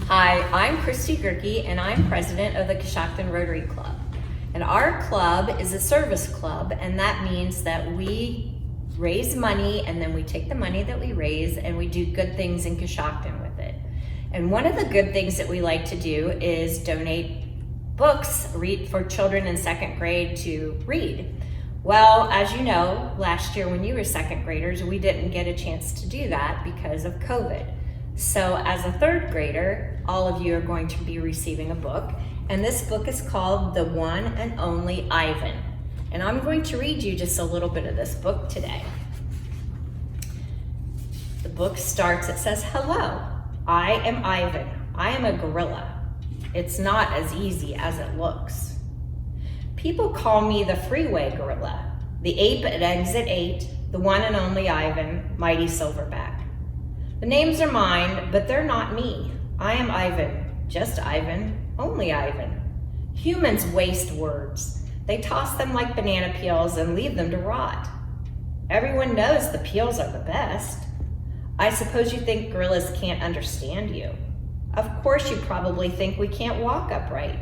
Hi, I'm Christy Gauerke, and I'm president of the Coshocton Rotary Club. And our club is a service club, and that means that we raise money, and then we take the money that we raise and we do good things in Coshocton with it. And one of the good things that we like to do is donate books for children in second grade to read. Well, as you know, last year when you were second graders, we didn't get a chance to do that because of COVID. So as a third grader, all of you are going to be receiving a book, and this book is called The One and Only Ivan. And I'm going to read you just a little bit of this book today. The book starts, it says, "Hello, I am Ivan. I am a gorilla. It's not as easy as it looks. People call me the freeway gorilla, the ape at exit 8, the one and only Ivan, mighty silverback. The names are mine, but they're not me. I am Ivan, just Ivan, only Ivan. Humans waste words. They toss them like banana peels and leave them to rot. Everyone knows the peels are the best. I suppose you think gorillas can't understand you. Of course you probably think we can't walk upright.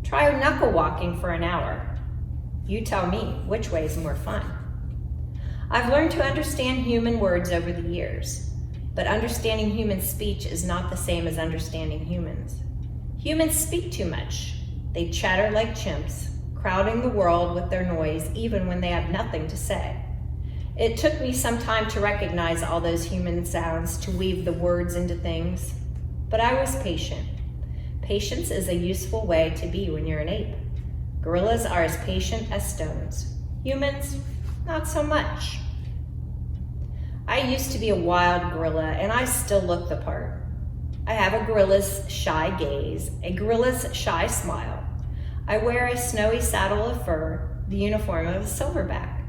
Try knuckle walking for an hour. You tell me which way is more fun. I've learned to understand human words over the years. But understanding human speech is not the same as understanding humans. Humans speak too much. They chatter like chimps, crowding the world with their noise even when they have nothing to say. It took me some time to recognize all those human sounds, to weave the words into things. But I was patient. Patience is a useful way to be when you're an ape. Gorillas are as patient as stones. Humans, not so much. I used to be a wild gorilla, and I still look the part. I have a gorilla's shy gaze, a gorilla's shy smile. I wear a snowy saddle of fur, the uniform of a silverback.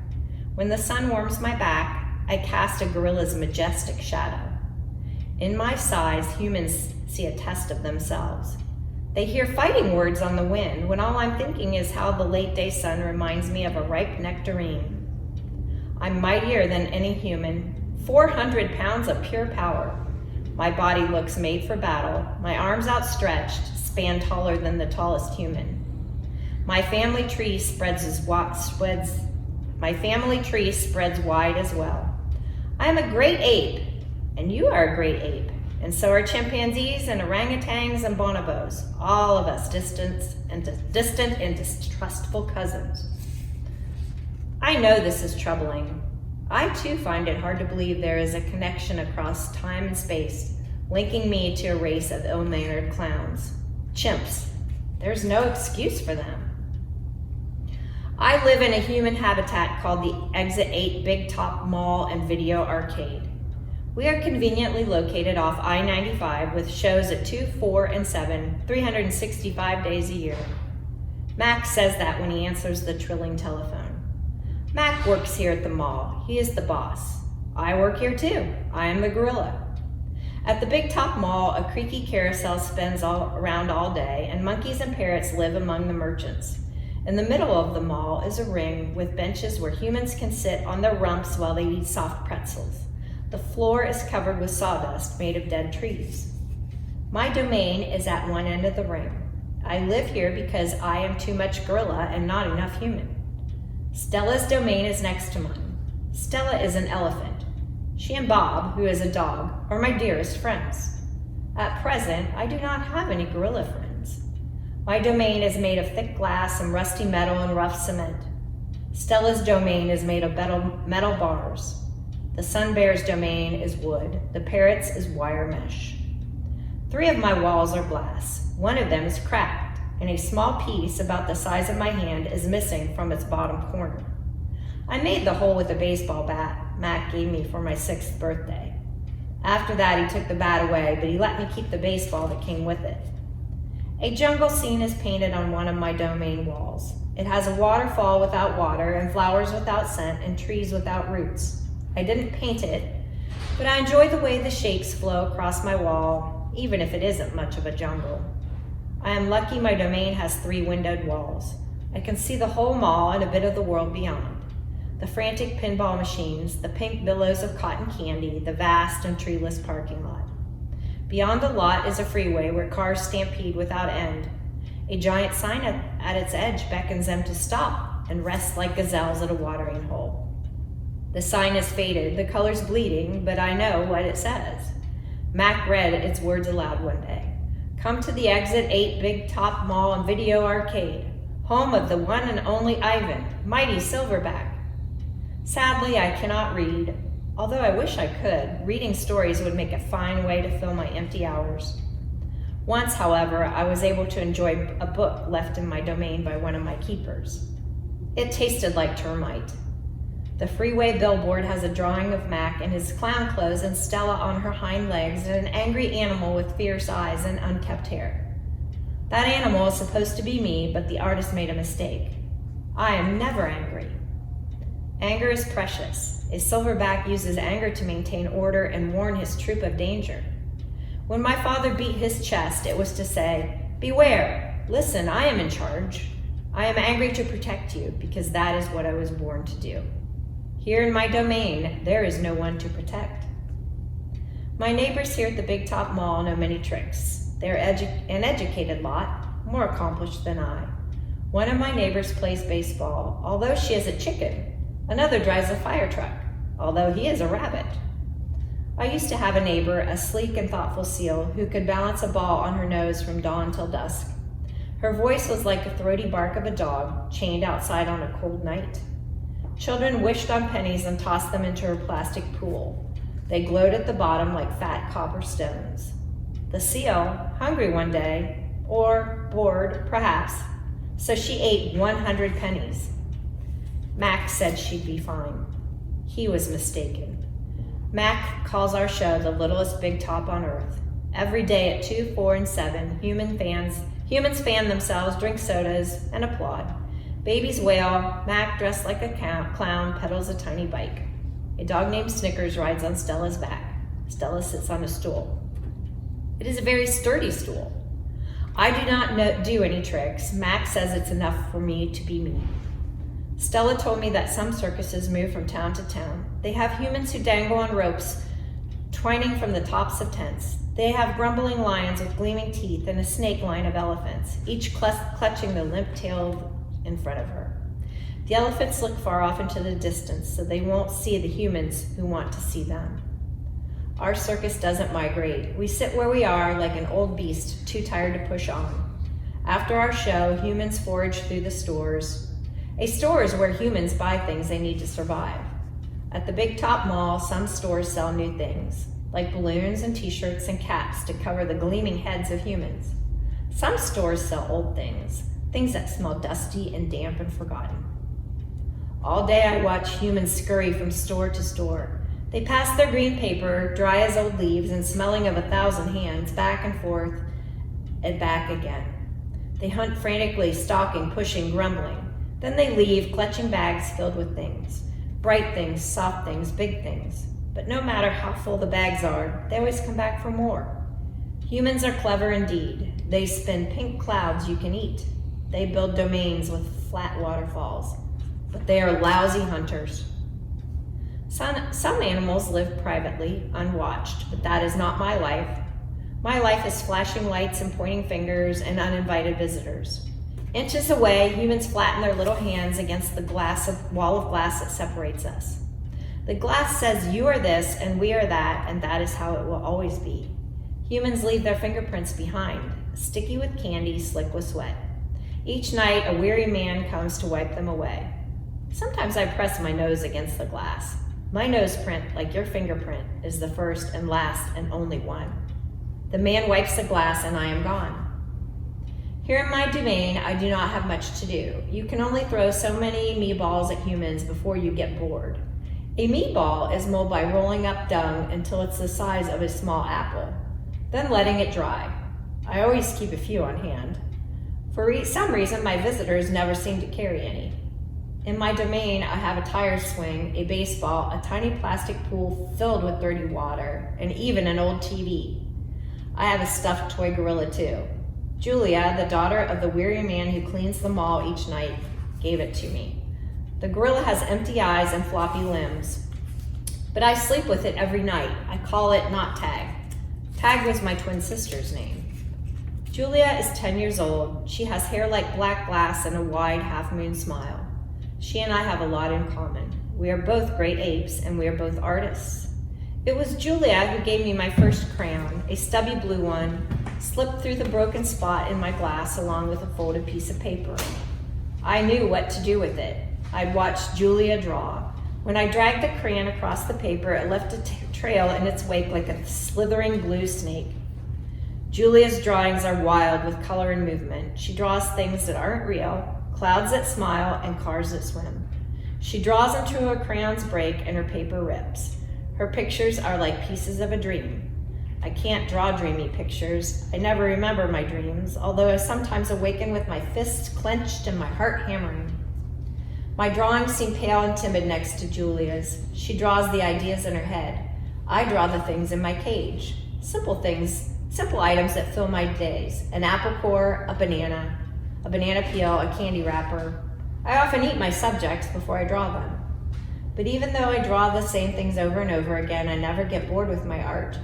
When the sun warms my back, I cast a gorilla's majestic shadow. In my size, humans see a test of themselves. They hear fighting words on the wind, when all I'm thinking is how the late day sun reminds me of a ripe nectarine. I'm mightier than any human, 400 pounds of pure power. My body looks made for battle. My arms outstretched, span taller than the tallest human. My family tree spreads wide as well. I am a great ape, and you are a great ape, and so are chimpanzees and orangutans and bonobos, all of us distant and distrustful cousins. I know this is troubling. I too find it hard to believe there is a connection across time and space, linking me to a race of ill-mannered clowns. Chimps. There's no excuse for them. I live in a human habitat called the Exit 8 Big Top Mall and Video Arcade. We are conveniently located off I-95 with shows at 2, 4, and 7, 365 days a year. Max says that when he answers the trilling telephone. Mac works here at the mall. He is the boss. I work here too. I am the gorilla. At the Big Top Mall, a creaky carousel spins around all day, and monkeys and parrots live among the merchants. In the middle of the mall is a ring with benches where humans can sit on their rumps while they eat soft pretzels. The floor is covered with sawdust made of dead trees. My domain is at one end of the ring. I live here because I am too much gorilla and not enough human. Stella's domain is next to mine. Stella is an elephant. She and Bob, who is a dog, are my dearest friends. At present, I do not have any gorilla friends. My domain is made of thick glass and rusty metal and rough cement. Stella's domain is made of metal bars. The sun bear's domain is wood. The parrot's is wire mesh. 3 of my walls are glass. One of them is cracked, and a small piece about the size of my hand is missing from its bottom corner. I made the hole with a baseball bat Mac gave me for my 6th birthday. After that, he took the bat away, but he let me keep the baseball that came with it. A jungle scene is painted on one of my domain walls. It has a waterfall without water and flowers without scent and trees without roots. I didn't paint it, but I enjoy the way the shapes flow across my wall, even if it isn't much of a jungle. I am lucky my domain has 3 windowed walls. I can see the whole mall and a bit of the world beyond. The frantic pinball machines, the pink billows of cotton candy, the vast and treeless parking lot. Beyond the lot is a freeway where cars stampede without end. A giant sign at its edge beckons them to stop and rest like gazelles at a watering hole. The sign is faded, the color's bleeding, but I know what it says. Mac read its words aloud one day. Come to the Exit 8 Big Top Mall and Video Arcade, home of the one and only Ivan, mighty silverback. Sadly, I cannot read. Although I wish I could, reading stories would make a fine way to fill my empty hours. Once, however, I was able to enjoy a book left in my domain by one of my keepers. It tasted like termite. The freeway billboard has a drawing of Mac in his clown clothes and Stella on her hind legs and an angry animal with fierce eyes and unkempt hair. That animal is supposed to be me, but the artist made a mistake. I am never angry. Anger is precious. A silverback uses anger to maintain order and warn his troop of danger. When my father beat his chest, it was to say, beware, listen, I am in charge. I am angry to protect you because that is what I was born to do. Here in my domain, there is no one to protect. My neighbors here at the Big Top Mall know many tricks. They're an educated lot, more accomplished than I. One of my neighbors plays baseball, although she is a chicken. Another drives a fire truck, although he is a rabbit. I used to have a neighbor, a sleek and thoughtful seal, who could balance a ball on her nose from dawn till dusk. Her voice was like the throaty bark of a dog chained outside on a cold night. Children wished on pennies and tossed them into her plastic pool. They glowed at the bottom like fat copper stones. The seal, hungry one day, or bored, perhaps, so she ate 100 pennies. Mac said she'd be fine. He was mistaken. Mac calls our show the littlest big top on earth. Every day at 2, 4, and 7, humans fan themselves, drink sodas, and applaud. Babies wail. Mac, dressed like a clown, pedals a tiny bike. A dog named Snickers rides on Stella's back. Stella sits on a stool. It is a very sturdy stool. I do not do any tricks. Mac says it's enough for me to be me. Stella told me that some circuses move from town to town. They have humans who dangle on ropes, twining from the tops of tents. They have grumbling lions with gleaming teeth and a snake line of elephants, each clutching the limp tail in front of her. The elephants look far off into the distance, so they won't see the humans who want to see them. Our circus doesn't migrate. We sit where we are like an old beast, too tired to push on. After our show, humans forage through the stores. A store is where humans buy things they need to survive. At the Big Top Mall, some stores sell new things, like balloons and t-shirts and caps to cover the gleaming heads of humans. Some stores sell old things that smell dusty and damp and forgotten. All day I watch humans scurry from store to store. They pass their green paper, dry as old leaves and smelling of 1,000 hands, back and forth and back again. They hunt frantically, stalking, pushing, grumbling. Then they leave, clutching bags filled with things. Bright things, soft things, big things. But no matter how full the bags are, they always come back for more. Humans are clever indeed. They spin pink clouds you can eat. They build domains with flat waterfalls. But they are lousy hunters. Some animals live privately, unwatched, but that is not my life. My life is flashing lights and pointing fingers and uninvited visitors. Inches away, humans flatten their little hands against the wall of glass that separates us. The glass says you are this and we are that, and that is how it will always be. Humans leave their fingerprints behind, sticky with candy, slick with sweat. Each night, a weary man comes to wipe them away. Sometimes I press my nose against the glass. My nose print, like your fingerprint, is the first and last and only one. The man wipes the glass and I am gone. Here in my domain, I do not have much to do. You can only throw so many meatballs at humans before you get bored. A meatball is mold by rolling up dung until it's the size of a small apple, then letting it dry. I always keep a few on hand. For some reason, my visitors never seem to carry any. In my domain, I have a tire swing, a baseball, a tiny plastic pool filled with dirty water, and even an old TV. I have a stuffed toy gorilla too. Julia, the daughter of the weary man who cleans the mall each night, gave it to me. The gorilla has empty eyes and floppy limbs, but I sleep with it every night. I call it not Tag. Tag was my twin sister's name. Julia is 10 years old. She has hair like black glass and a wide half-moon smile. She and I have a lot in common. We are both great apes, and we are both artists. It was Julia who gave me my first crayon, a stubby blue one, slipped through the broken spot in my glass along with a folded piece of paper. I knew what to do with it. I'd watched Julia draw. When I dragged the crayon across the paper, it left a trail in its wake like a slithering blue snake. Julia's drawings are wild with color and movement. She draws things that aren't real, clouds that smile, and cars that swim. She draws until her crayons break and her paper rips. Her pictures are like pieces of a dream. I can't draw dreamy pictures. I never remember my dreams, although I sometimes awaken with my fists clenched and my heart hammering. My drawings seem pale and timid next to Julia's. She draws the ideas in her head. I draw the things in my cage. Simple things, simple items that fill my days. An apple core, a banana peel, a candy wrapper. I often eat my subjects before I draw them. But even though I draw the same things over and over again, I never get bored with my art.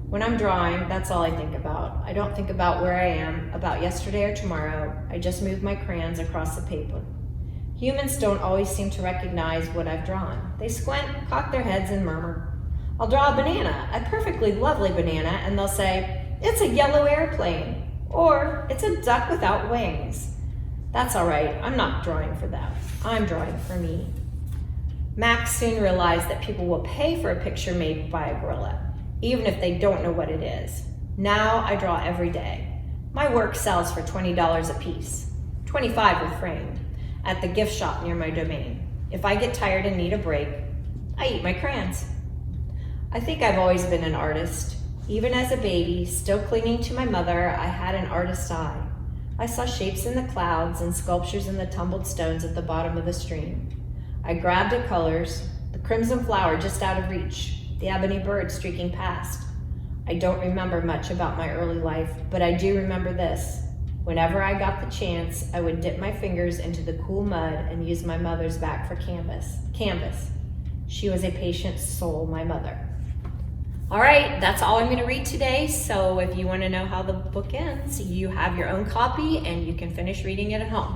When I'm drawing, that's all I think about. I don't think about where I am, about yesterday or tomorrow. I just move my crayons across the paper. Humans don't always seem to recognize what I've drawn. They squint, cock their heads, and murmur. I'll draw a banana, a perfectly lovely banana, and they'll say, "It's a yellow airplane," or "It's a duck without wings." That's all right, I'm not drawing for them. I'm drawing for me. Max soon realized that people will pay for a picture made by a gorilla, even if they don't know what it is. Now I draw every day. My work sells for $20 a piece, $25 with frame, at the gift shop near my domain. If I get tired and need a break, I eat my crayons. I think I've always been an artist. Even as a baby, still clinging to my mother, I had an artist's eye. I saw shapes in the clouds and sculptures in the tumbled stones at the bottom of the stream. I grabbed at colors, the crimson flower just out of reach, the ebony bird streaking past. I don't remember much about my early life, but I do remember this. Whenever I got the chance, I would dip my fingers into the cool mud and use my mother's back for canvas. She was a patient soul, my mother. All right, that's all I'm going to read today. So if you want to know how the book ends, you have your own copy and you can finish reading it at home.